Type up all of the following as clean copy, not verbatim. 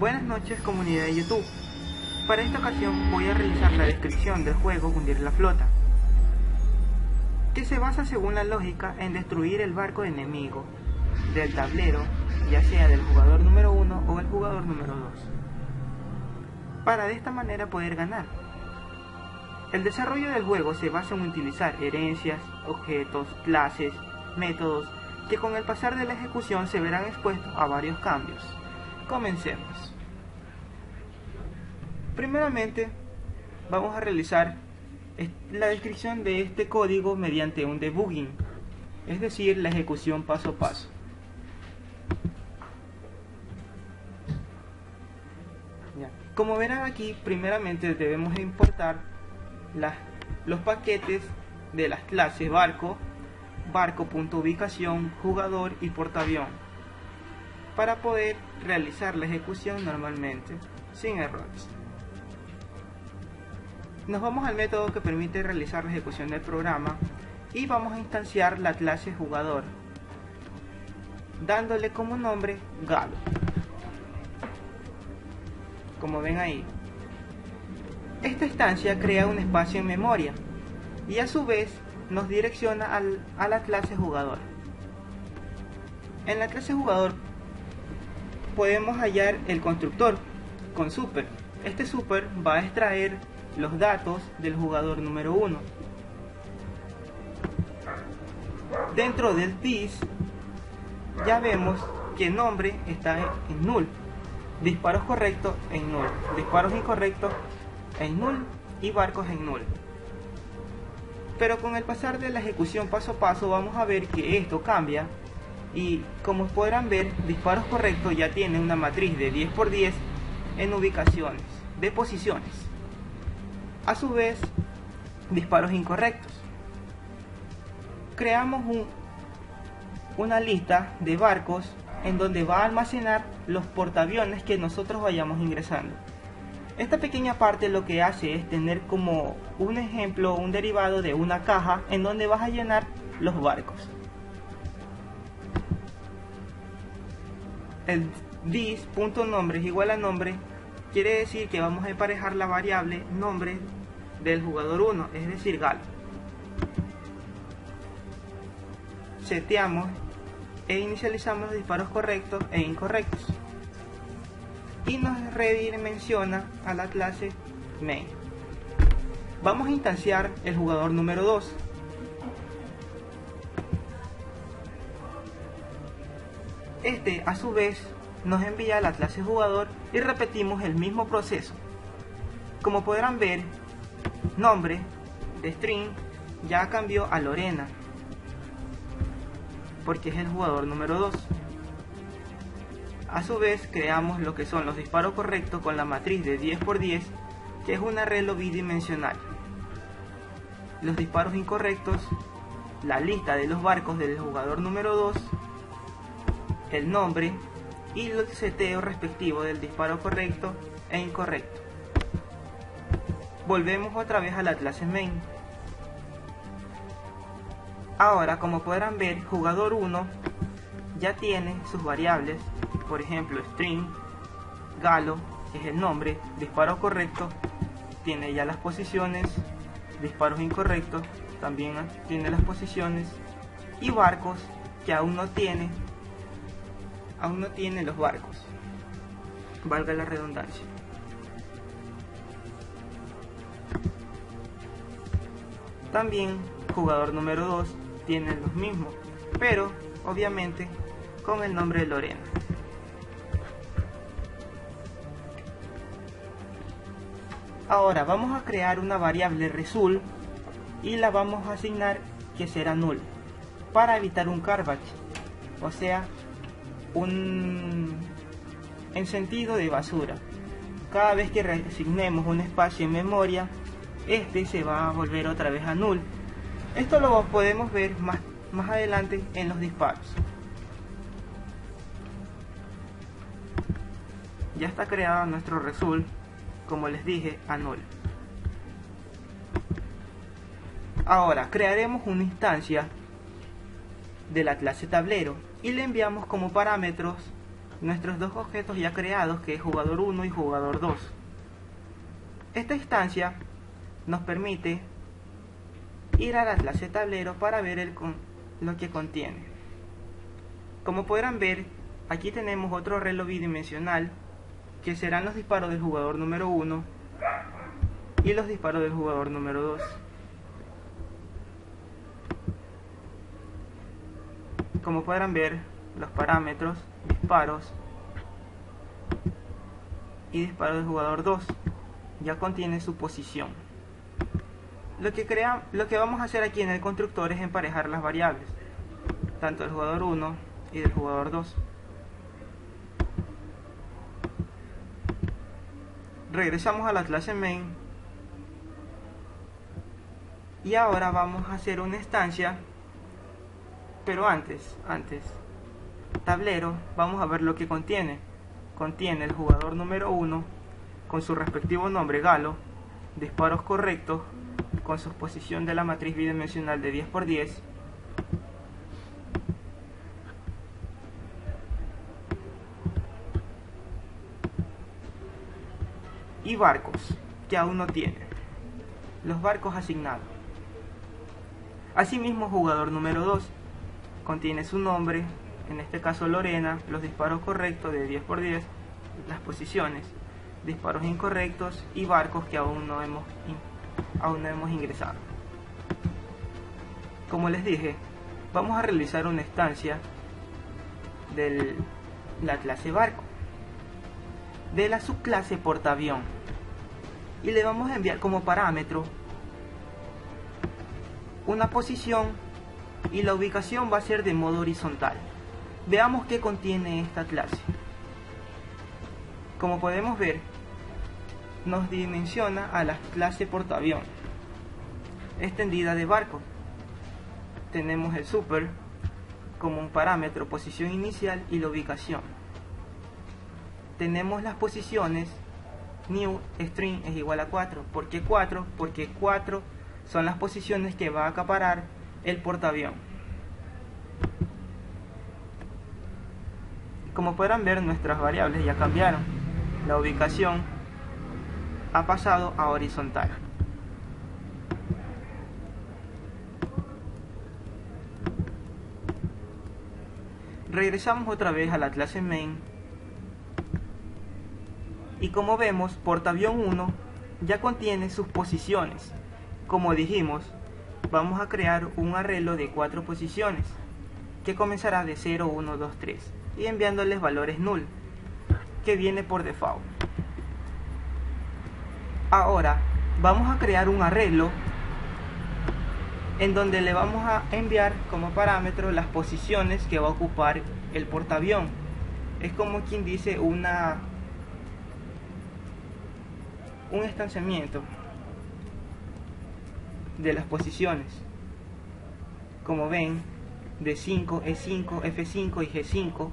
Buenas noches, comunidad de YouTube. Para esta ocasión voy a realizar la descripción del juego Hundir la Flota, que se basa según la lógica en destruir el barco enemigo del tablero, ya sea del jugador número 1 o el jugador número 2, para de esta manera poder ganar. El desarrollo del juego se basa en utilizar herencias, objetos, clases, métodos, que con el pasar de la ejecución se verán expuestos a varios cambios. Comencemos. Primeramente, vamos a realizar la descripción de este código mediante un debugging, es decir, la ejecución paso a paso. Como verán aquí, primeramente debemos importar los paquetes de las clases barco, barco.ubicación, jugador y portaavión, para poder realizar la ejecución normalmente, sin errores. Nos vamos al método que permite realizar la ejecución del programa y vamos a instanciar la clase jugador, dándole como nombre Galo. Como ven ahí, esta instancia crea un espacio en memoria y a su vez nos direcciona a la clase jugador. En la clase jugador podemos hallar el constructor con super. Este super va a extraer los datos del jugador número 1. Dentro del this ya vemos que el nombre está en null, disparos correctos en null, disparos incorrectos en null y barcos en null. Pero con el pasar de la ejecución paso a paso vamos a ver que esto cambia y, como podrán ver, disparos correctos ya tiene una matriz de 10×10 en ubicaciones de posiciones. A su vez, disparos incorrectos. Creamos una lista de barcos en donde va a almacenar los portaaviones que nosotros vayamos ingresando. Esta pequeña parte lo que hace es tener como un ejemplo, un derivado de una caja en donde vas a llenar los barcos. El this.nombre es igual a nombre, quiere decir que vamos a emparejar la variable nombre del jugador 1, es decir, Galo. Seteamos e inicializamos los disparos correctos e incorrectos y nos redimensiona a la clase main. Vamos a instanciar el jugador número 2. Este a su vez nos envía a la clase jugador y repetimos el mismo proceso. Como podrán ver, nombre de string ya cambió a Lorena, porque es el jugador número 2. A su vez creamos lo que son los disparos correctos con la matriz de 10×10, que es un arreglo bidimensional. Los disparos incorrectos, la lista de los barcos del jugador número 2, el nombre y el seteo respectivo del disparo correcto e incorrecto. Volvemos otra vez a la clase main. Ahora, como podrán ver, jugador 1 ya tiene sus variables, por ejemplo string, Galo es el nombre, disparo correcto tiene ya las posiciones, disparos incorrectos también tiene las posiciones, y barcos que aún no tiene los barcos, valga la redundancia. También jugador número 2 tiene los mismos, pero obviamente con el nombre de Lorena. Ahora vamos a crear una variable result y la vamos a asignar que será null, para evitar un garbage, o sea, en sentido de basura. Cada vez que reasignemos un espacio en memoria, este se va a volver otra vez a null. Esto lo podemos ver más adelante en los disparos. Ya está creado nuestro result, como les dije, a null. Ahora crearemos una instancia de la clase tablero y le enviamos como parámetros nuestros dos objetos ya creados, que es jugador 1 y jugador 2. Esta instancia nos permite ir a la clase tablero para ver lo que contiene. Como podrán ver, aquí tenemos otro reloj bidimensional que serán los disparos del jugador número 1 y los disparos del jugador número 2. Como podrán ver, los parámetros, disparos y disparos del jugador 2 ya contiene su posición. Lo que vamos a hacer aquí en el constructor es emparejar las variables, tanto del jugador 1 y del jugador 2. Regresamos a la clase main y ahora vamos a hacer una instancia, pero antes tablero, vamos a ver lo que contiene. Contiene el jugador número 1 con su respectivo nombre Galo, disparos correctos con su posición de la matriz bidimensional de 10×10, y barcos que aún no tiene, los barcos asignados. Asimismo, jugador número 2 contiene su nombre, en este caso Lorena, los disparos correctos de 10×10, las posiciones, disparos incorrectos y barcos que aún no hemos ingresado. Como les dije, vamos a realizar una instancia de la clase barco, de la subclase portaavión, y le vamos a enviar como parámetro una posición, y la ubicación va a ser de modo horizontal. Veamos qué contiene esta clase. Como podemos ver, nos dimensiona a la clase portaavión extendida de barco. Tenemos el super como un parámetro, posición inicial, y la ubicación. Tenemos las posiciones new string es igual a 4. ¿Por qué 4? Porque 4 son las posiciones que va a acaparar el portaavión. Como podrán ver, nuestras variables ya cambiaron. La ubicación ha pasado a horizontal. Regresamos otra vez a la clase main y como vemos, portaavión 1 ya contiene sus posiciones. Como dijimos, vamos a crear un arreglo de 4 posiciones que comenzará de 0, 1, 2, 3 y enviándoles valores null, que viene por default. Ahora vamos a crear un arreglo en donde le vamos a enviar como parámetro las posiciones que va a ocupar el portaavión. Es como quien dice un estanciamiento de las posiciones. Como ven, D5, E5, F5 y G5,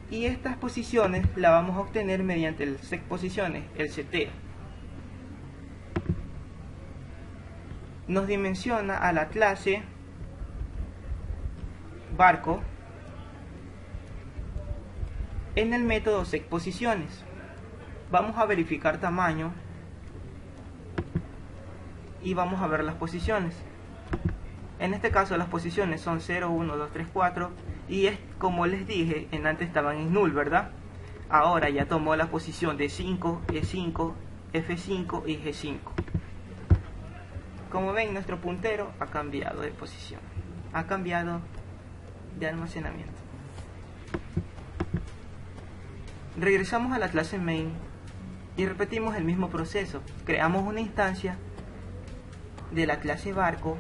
y estas posiciones las vamos a obtener mediante el set posiciones, el seteo. Nos dimensiona a la clase barco en el método set posiciones. Vamos a verificar tamaño y vamos a ver las posiciones. En este caso las posiciones son 0, 1, 2, 3, 4 y es como les dije, en antes estaban en null, ¿verdad? Ahora ya tomó la posición de 5, E5, F5 y G5. Como ven, nuestro puntero ha cambiado de posición, ha cambiado de almacenamiento. Regresamos a la clase main y repetimos el mismo proceso. Creamos una instancia de la clase barco,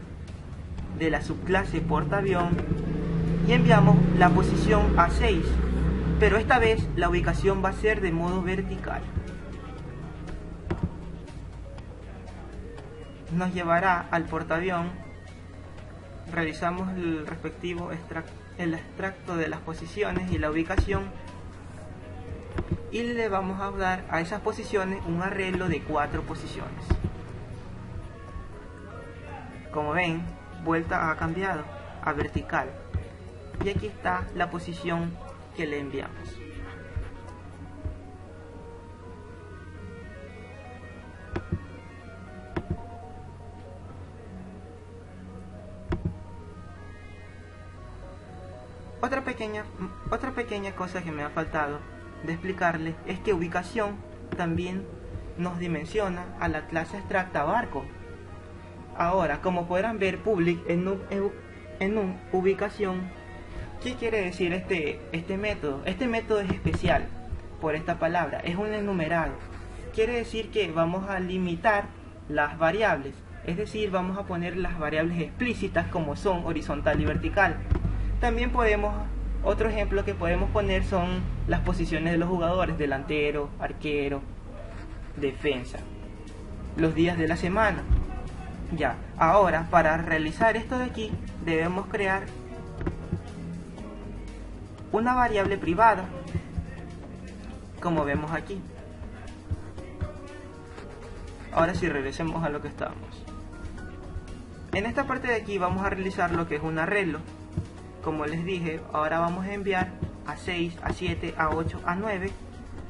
de la subclase portaavión, y enviamos la posición a 6, pero esta vez la ubicación va a ser de modo vertical. Nos llevará al portaavión, realizamos el respectivo extracto de las posiciones y la ubicación, y le vamos a dar a esas posiciones un arreglo de 4 posiciones. Como ven, vuelta ha cambiado a vertical, y aquí está la posición que le enviamos. Otra pequeña cosa que me ha faltado de explicarles es que ubicación también nos dimensiona a la clase abstracta barco. Ahora, como podrán ver, public en un ubicación, ¿qué quiere decir este método? Este método es especial por esta palabra, es un enumerado. Quiere decir que vamos a limitar las variables, es decir, vamos a poner las variables explícitas como son horizontal y vertical. También otro ejemplo que podemos poner son las posiciones de los jugadores: delantero, arquero, defensa, los días de la semana. Ya, ahora para realizar esto de aquí debemos crear una variable privada, como vemos aquí. Ahora sí, regresemos a lo que estábamos. En esta parte de aquí vamos a realizar lo que es un arreglo. Como les dije, ahora vamos a enviar a 6, a 7, a 8, a 9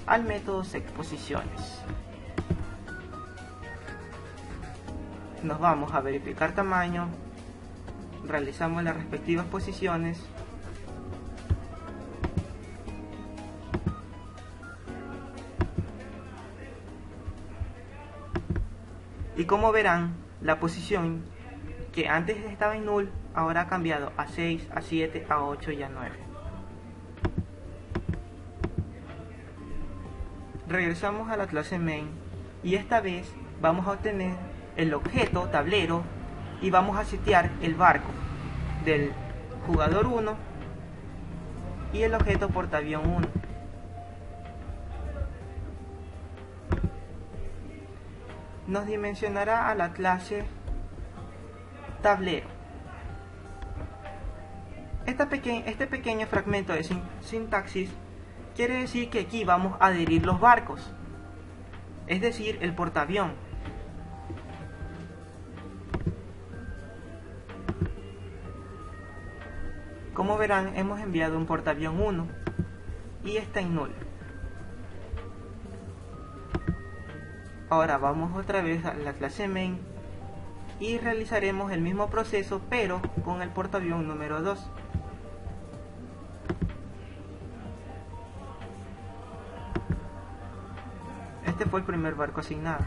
al método secPosiciones. Nos vamos a verificar tamaño, realizamos las respectivas posiciones, y como verán, la posición que antes estaba en null ahora ha cambiado a 6, a 7, a 8 y a 9. Regresamos a la clase main y esta vez vamos a obtener el objeto tablero y vamos a setear el barco del jugador 1 y el objeto portaavión 1. Nos dimensionará a la clase tablero. Este pequeño fragmento de sintaxis quiere decir que aquí vamos a adherir los barcos, es decir, el portaavión. Como verán, hemos enviado un portaavión 1 y está en null. Ahora vamos otra vez a la clase main y realizaremos el mismo proceso, pero con el portaavión número 2. Este fue el primer barco asignado.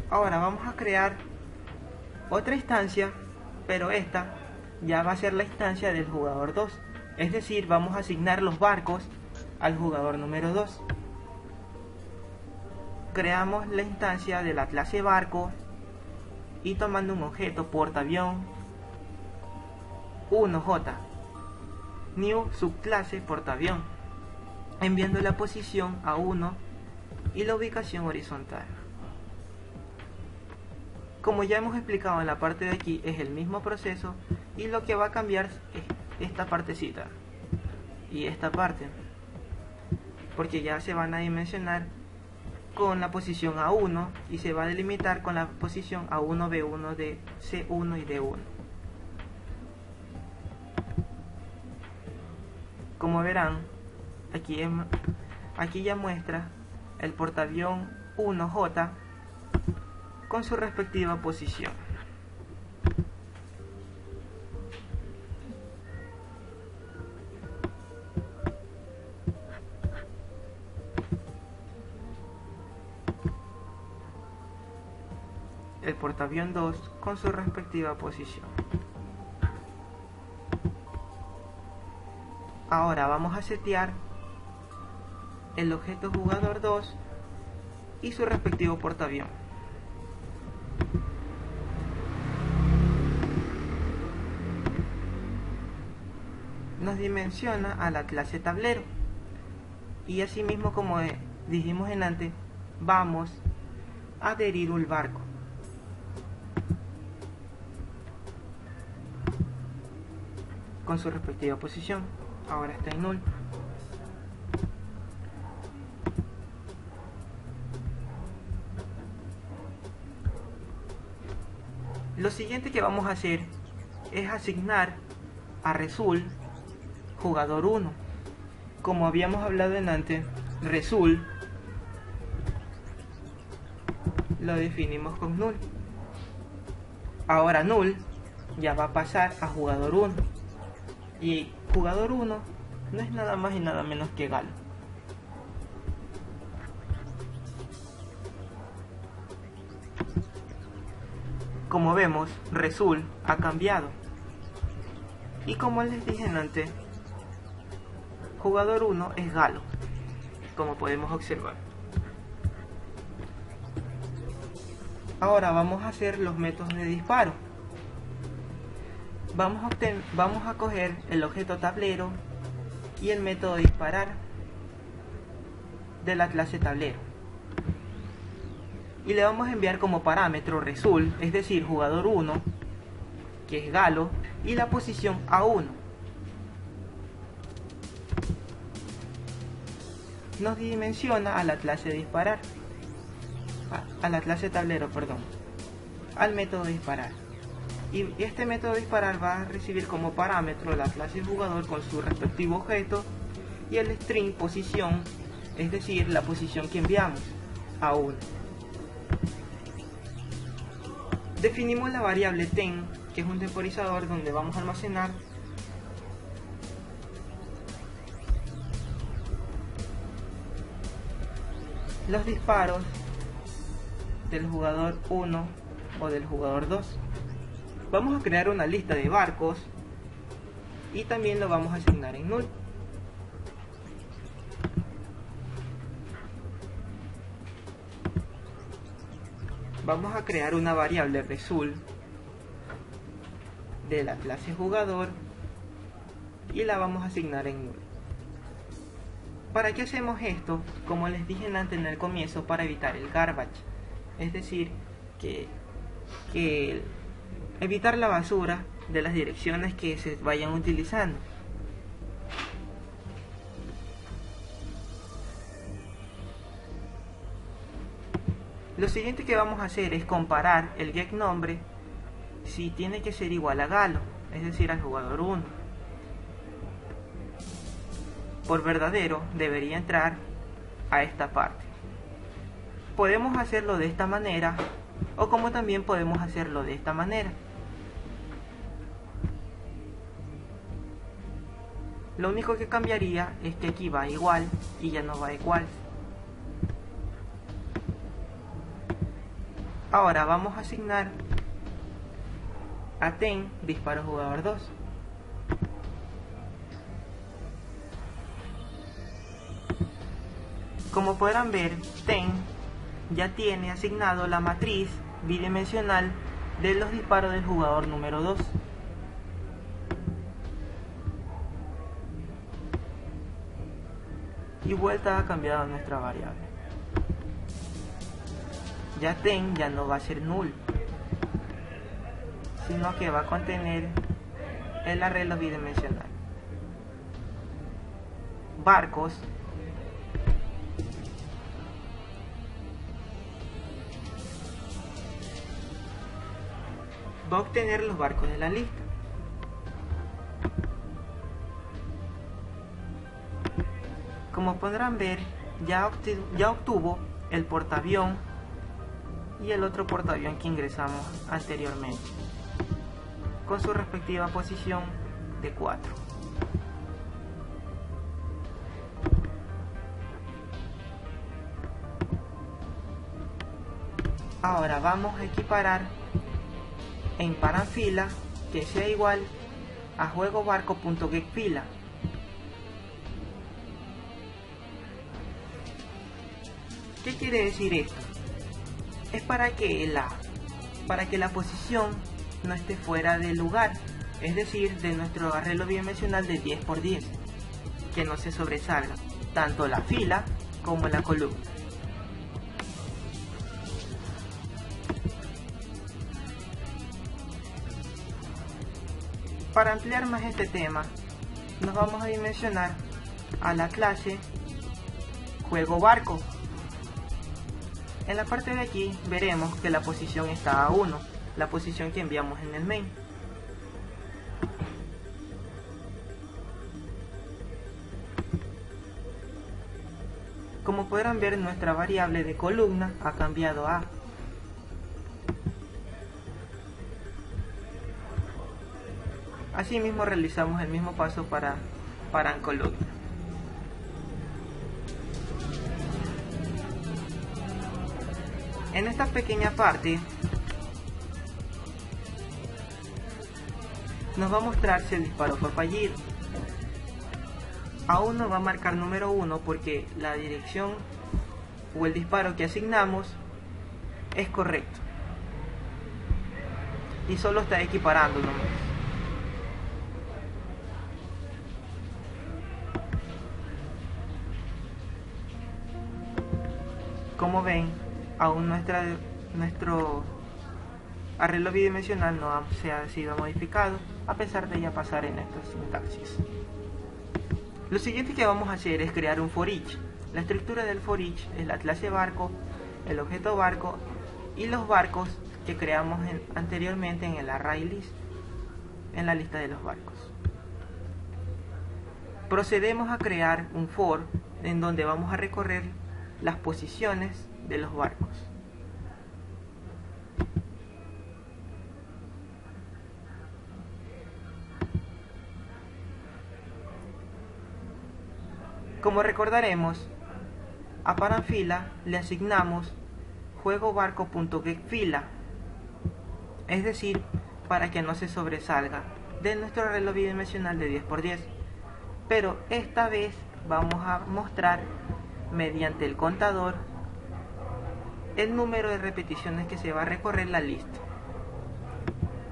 Ahora vamos a crear otra instancia, pero esta ya va a ser la instancia del jugador 2. Es decir, vamos a asignar los barcos al jugador número 2. Creamos la instancia de la clase barco y tomando un objeto portaavión 1J, new subclase portaavión, enviando la posición a 1 y la ubicación horizontal. Como ya hemos explicado en la parte de aquí, es el mismo proceso y lo que va a cambiar es esta partecita y esta parte, porque ya se van a dimensionar con la posición A1 y se va a delimitar con la posición A1, B1 de C1 y D1. Como verán, aquí ya muestra el portaavión 1J con su respectiva posición. El portaavión 2 con su respectiva posición. Ahora vamos a setear el objeto jugador 2 y su respectivo portaavión. Nos dimensiona a la clase tablero y asimismo, como dijimos en antes, vamos a adherir un barco. Con su respectiva posición. Ahora está en null. Lo siguiente que vamos a hacer es asignar a Resul jugador 1. Como habíamos hablado en antes, Resul lo definimos con null. Ahora null ya va a pasar a jugador 1. Y jugador 1 no es nada más y nada menos que Galo. Como vemos, Resul ha cambiado. Y como les dije antes, jugador 1 es Galo, como podemos observar. Ahora vamos a hacer los métodos de disparo. Vamos a coger el objeto tablero y el método de disparar de la clase tablero. Y le vamos a enviar como parámetro Resul, es decir, jugador 1, que es Galo, y la posición A1. Nos dimensiona a la clase de disparar, a la clase tablero, perdón, al método de disparar. Y este método de disparar va a recibir como parámetro la clase jugador con su respectivo objeto y el string posición, es decir, la posición que enviamos, A1. Definimos la variable ten, que es un temporizador donde vamos a almacenar los disparos del jugador 1 o del jugador 2. Vamos a crear una lista de barcos y también lo vamos a asignar en null. Vamos a crear una variable Resul de la clase jugador y la vamos a asignar en null. ¿Para qué hacemos esto? Como les dije antes en el comienzo, para evitar el garbage, es decir, que evitar la basura de las direcciones que se vayan utilizando. Lo siguiente que vamos a hacer es comparar el getNombre si tiene que ser igual a Galo, es decir, al jugador 1. Por verdadero debería entrar a esta parte. Podemos hacerlo de esta manera o como también podemos hacerlo de esta manera. Lo único que cambiaría es que aquí va igual y ya no va igual. Ahora vamos a asignar a ten disparo jugador 2. Como podrán ver, ten ya tiene asignado la matriz bidimensional de los disparos del jugador número 2. Y vuelta ha cambiado nuestra variable. Ya ten ya no va a ser null, sino que va a contener el arreglo bidimensional. Barcos va a obtener los barcos de la lista. Como podrán ver, ya obtuvo el portaavión y el otro portaavión que ingresamos anteriormente, con su respectiva posición de 4. Ahora vamos a equiparar en paranfila que sea igual a juegobarco.getFila. ¿Qué quiere decir esto? Es para que la posición no esté fuera del lugar, es decir, de nuestro arreglo bidimensional de 10 por 10, que no se sobresalga tanto la fila como la columna. Para ampliar más este tema, nos vamos a dimensionar a la clase juego barco. En la parte de aquí veremos que la posición está a 1, la posición que enviamos en el main. Como podrán ver, nuestra variable de columna ha cambiado a. Asimismo realizamos el mismo paso para en columna. En esta pequeña parte nos va a mostrar si el disparo fue fallido. Aún no va a marcar número 1 porque la dirección o el disparo que asignamos es correcto y solo está equiparando nomás. Como ven, aún nuestro arreglo bidimensional no se ha sido modificado, a pesar de ya pasar en esta sintaxis. Lo siguiente que vamos a hacer es crear un for each. La estructura del for each es la clase barco, el objeto barco y los barcos que creamos anteriormente en el array list, en la lista de los barcos. Procedemos a crear un for en donde vamos a recorrer las posiciones de los barcos. Como recordaremos, a paranfila le asignamos juegobarco.getFila, es decir, para que no se sobresalga de nuestro arreglo bidimensional de 10×10. Pero esta vez vamos a mostrar mediante el contador el número de repeticiones que se va a recorrer la lista.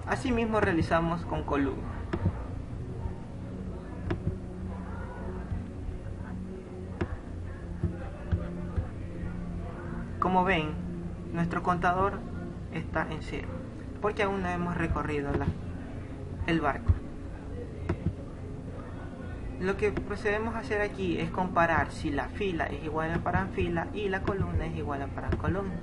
Asimismo realizamos con columna. Como ven, nuestro contador está en 0 porque aún no hemos recorrido el barco. Lo que procedemos a hacer aquí es comparar si la fila es igual a paranfila y la columna es igual a parancolumna.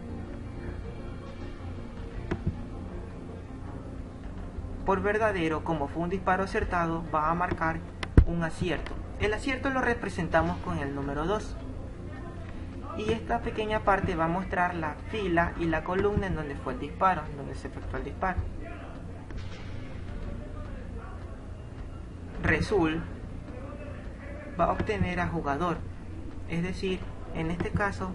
Por verdadero, como fue un disparo acertado, va a marcar un acierto. El acierto lo representamos con el número 2. Y esta pequeña parte va a mostrar la fila y la columna en donde fue el disparo, en donde se efectuó el disparo. Result va a obtener a jugador, es decir, en este caso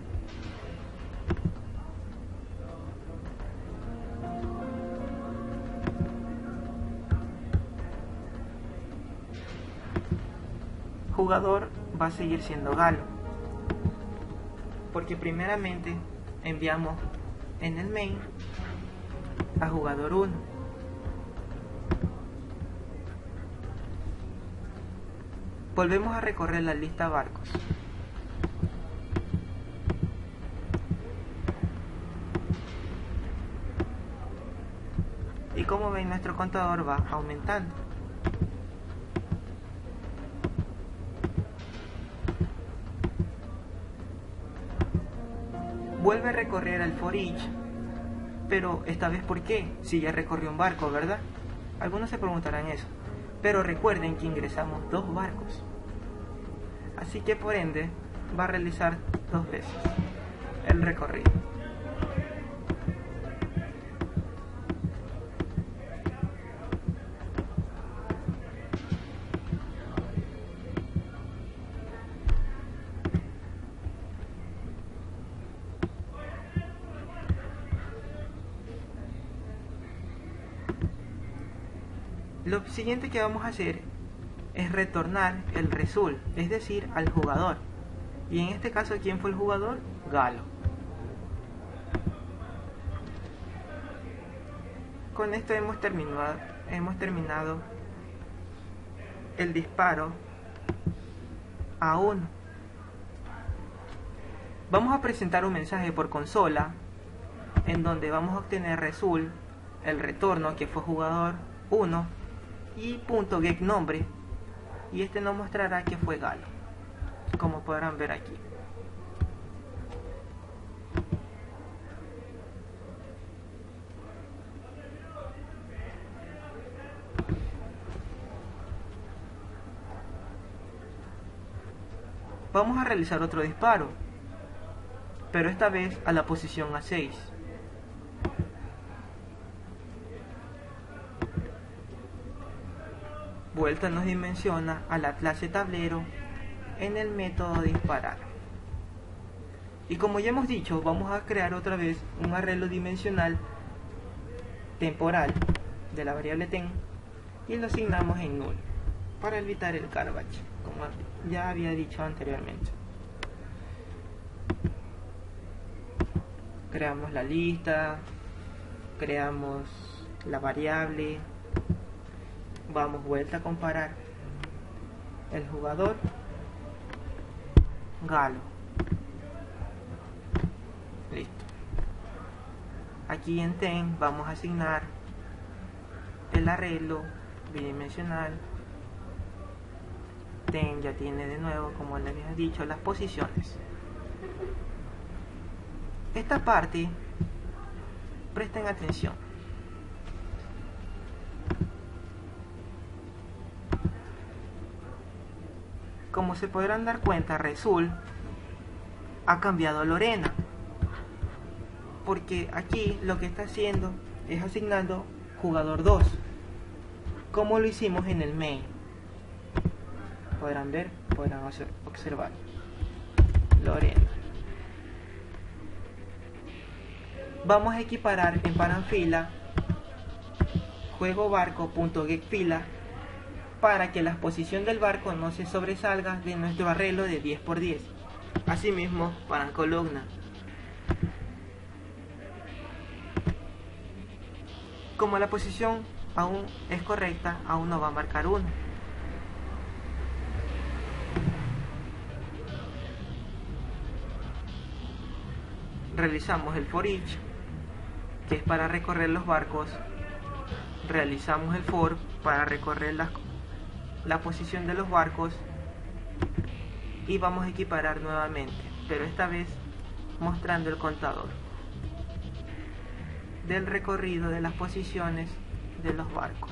jugador va a seguir siendo Galo, porque primeramente enviamos en el main a jugador 1. Volvemos a recorrer la lista barcos. Y como ven, nuestro contador va aumentando. Vuelve a recorrer el for each, pero esta vez ¿por qué? Si ya recorrió un barco, ¿verdad? Algunos se preguntarán eso. Pero recuerden que ingresamos 2 barcos. Así que por ende va a realizar 2 veces el recorrido. Lo siguiente que vamos a hacer es retornar el result, es decir, al jugador. Y en este caso, ¿quién fue el jugador? Galo. Con esto hemos terminado el disparo a 1. Vamos a presentar un mensaje por consola en donde vamos a obtener result, el retorno que fue jugador 1 y .getNombre, y este nos mostrará que fue Galo, como podrán ver aquí. Vamos a realizar otro disparo, pero esta vez a la posición A6. Vuelta nos dimensiona a la clase tablero en el método disparar. Y como ya hemos dicho, vamos a crear otra vez un arreglo dimensional temporal de la variable ten y lo asignamos en null para evitar el garbage, como ya había dicho anteriormente. Creamos la lista, creamos la variable, vamos vuelta a comparar el jugador Galo. Listo. Aquí en ten vamos a asignar el arreglo bidimensional. Ten ya tiene de nuevo, como les había dicho, las posiciones. Esta parte, presten atención. Como se podrán dar cuenta, Resul ha cambiado a Lorena, porque aquí lo que está haciendo es asignando jugador 2, como lo hicimos en el main. Podrán ver, podrán observar. Lorena. Vamos a equiparar en paranfila juego barco.getFila para que la posición del barco no se sobresalga de nuestro arreglo de 10×10. Asimismo, para columna. Como la posición aún es correcta, aún no va a marcar 1. Realizamos el for each, que es para recorrer los barcos. Realizamos el for para recorrer la posición de los barcos y vamos a equiparar nuevamente, pero esta vez mostrando el contador del recorrido de las posiciones de los barcos.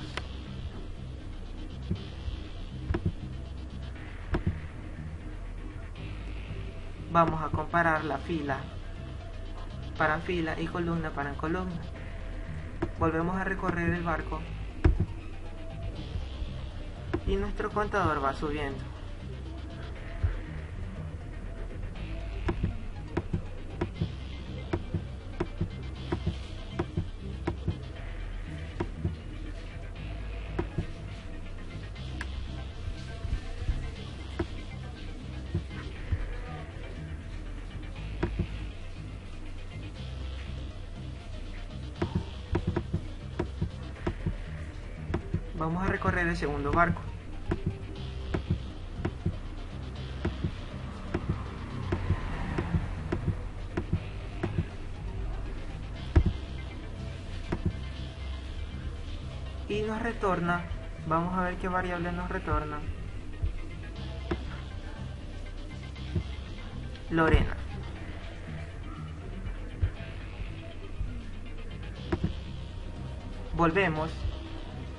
Vamos a comparar la fila para fila y columna para columna. Volvemos a recorrer el barco y nuestro contador va subiendo. Vamos a recorrer el segundo barco. Y nos retorna, vamos a ver qué variable nos retorna. Lorena. Volvemos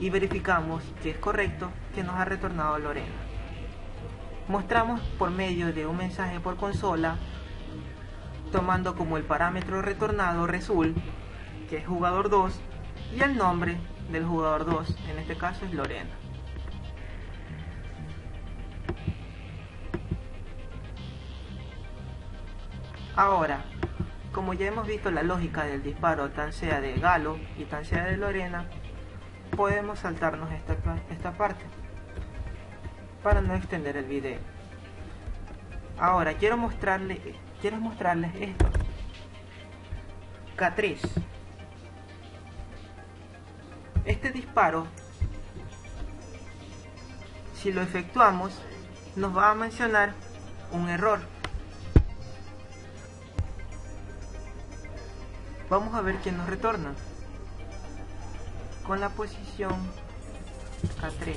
y verificamos que es correcto, que nos ha retornado Lorena. Mostramos por medio de un mensaje por consola, tomando como el parámetro retornado Resul, que es jugador 2, y el nombre del jugador 2, en este caso es Lorena. Ahora, como ya hemos visto la lógica del disparo, tan sea de Galo y tan sea de Lorena, podemos saltarnos esta parte para no extender el video. Ahora quiero mostrarles esto. K3. Este disparo, si lo efectuamos, nos va a mencionar un error. Vamos a ver qué nos retorna con la posición K3.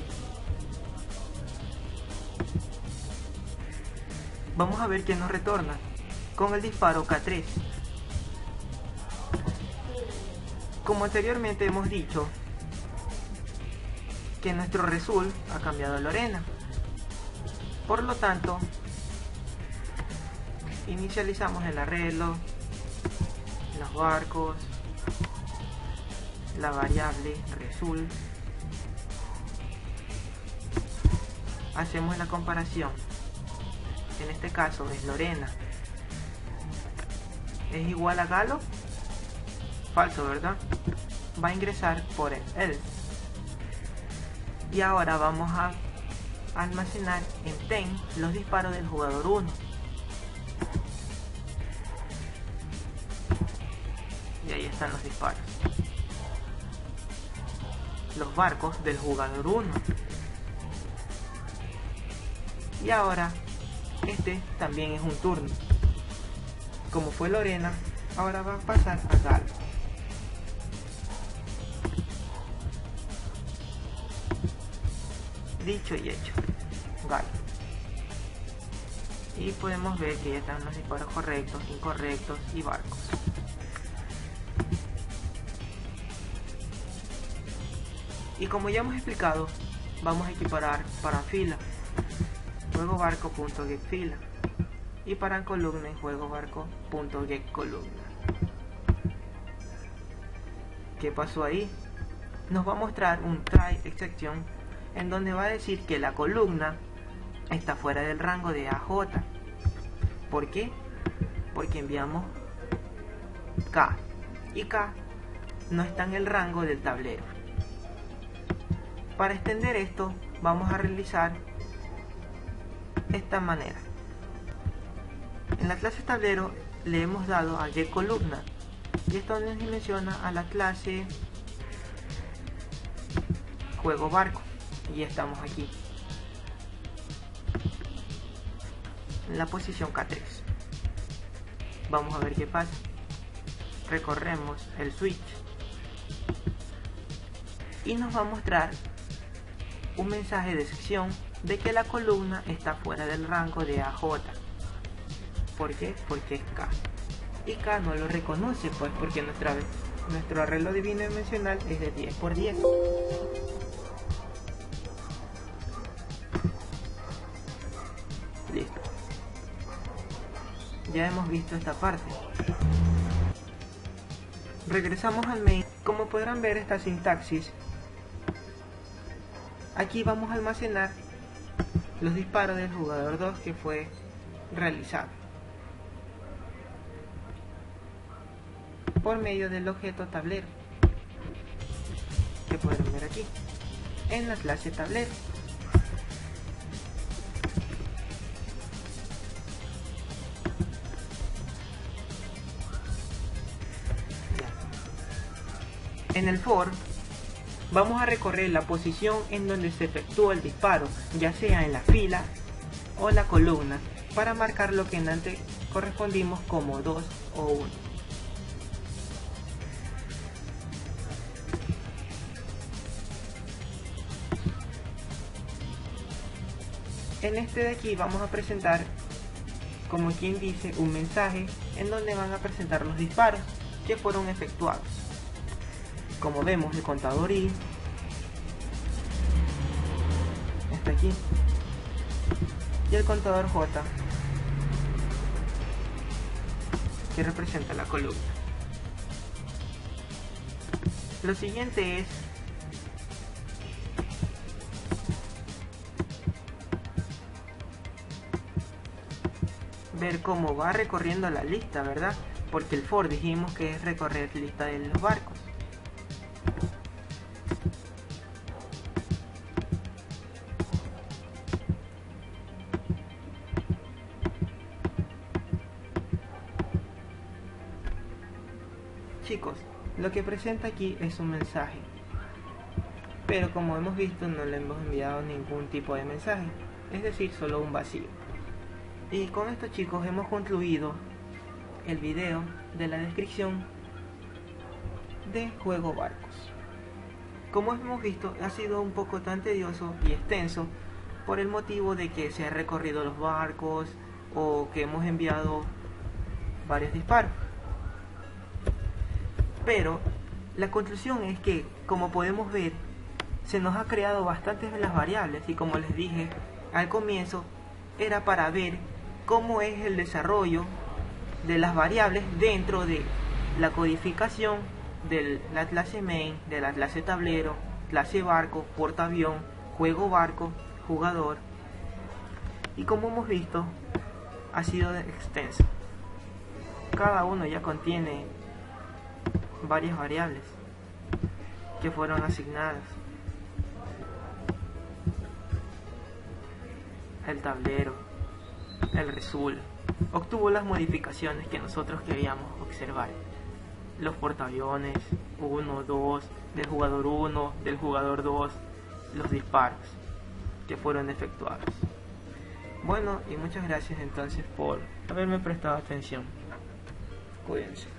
Vamos a ver qué nos retorna con el disparo K3. Como anteriormente hemos dicho, que nuestro Resul ha cambiado a Lorena. Por lo tanto, Inicializamos el arreglo, los barcos, la variable result. Hacemos la comparación. En este caso es Lorena. ¿Es igual a Galo? Falso, ¿verdad? Va a ingresar por el else. Y ahora vamos a almacenar en ten los disparos del jugador 1. Y ahí están los disparos. Los barcos del jugador 1. Y ahora este también es un turno. Como fue Lorena, ahora va a pasar a Galo. Dicho y hecho, Galo. Y podemos ver que ya están los disparos correctos, incorrectos y barcos. Y como ya hemos explicado, vamos a equiparar para fila juego barco.getFila y para columna en juego barco.getColumna. ¿Qué pasó ahí? Nos va a mostrar un try exception en donde va a decir que la columna está fuera del rango de AJ. ¿Por qué? Porque enviamos K y K no está en el rango del tablero. Para extender esto vamos a realizar esta manera. En la clase tablero le hemos dado a getColumna y esto nos dimensiona a la clase juego barco y estamos aquí en la posición K3. Vamos a ver qué pasa. Recorremos el switch y nos va a mostrar un mensaje de sección de que la columna está fuera del rango de AJ. ¿Por qué? Porque es K. Y K no lo reconoce, pues porque nuestro arreglo bidimensional es de 10 por 10. Listo. Ya hemos visto esta parte. Regresamos al main. Como podrán ver esta sintaxis, aquí vamos a almacenar los disparos del jugador 2 que fue realizado por medio del objeto tablero que pueden ver aquí en la clase tablero. En el for vamos a recorrer la posición en donde se efectuó el disparo, ya sea en la fila o la columna, para marcar lo que en antes correspondimos como 2 o 1. En este de aquí vamos a presentar, como quien dice, un mensaje en donde van a presentar los disparos que fueron efectuados. Como vemos, el contador I está aquí y el contador J que representa la columna. Lo siguiente es ver cómo va recorriendo la lista, ¿verdad? Porque el for dijimos que es recorrer lista de los barcos. Chicos, lo que presenta aquí es un mensaje, pero como hemos visto no le hemos enviado ningún tipo de mensaje, es decir, solo un vacío. Y con esto, chicos, hemos concluido el video de la descripción de juego barcos. Como hemos visto, ha sido un poco tan tedioso y extenso por el motivo de que se han recorrido los barcos o que hemos enviado varios disparos. Pero la conclusión es que, como podemos ver, se nos ha creado bastantes de las variables y como les dije al comienzo, era para ver cómo es el desarrollo de las variables dentro de la codificación de la clase main, de la clase tablero, clase barco, portaavión, juego barco, jugador. Y como hemos visto, ha sido extensa. Cada uno ya contiene varias variables que fueron asignadas. El tablero, el result, obtuvo las modificaciones que nosotros queríamos observar. Los portaaviones, 1, 2, del jugador 1, del jugador 2, los disparos que fueron efectuados. Bueno, y muchas gracias entonces por haberme prestado atención. Cuídense.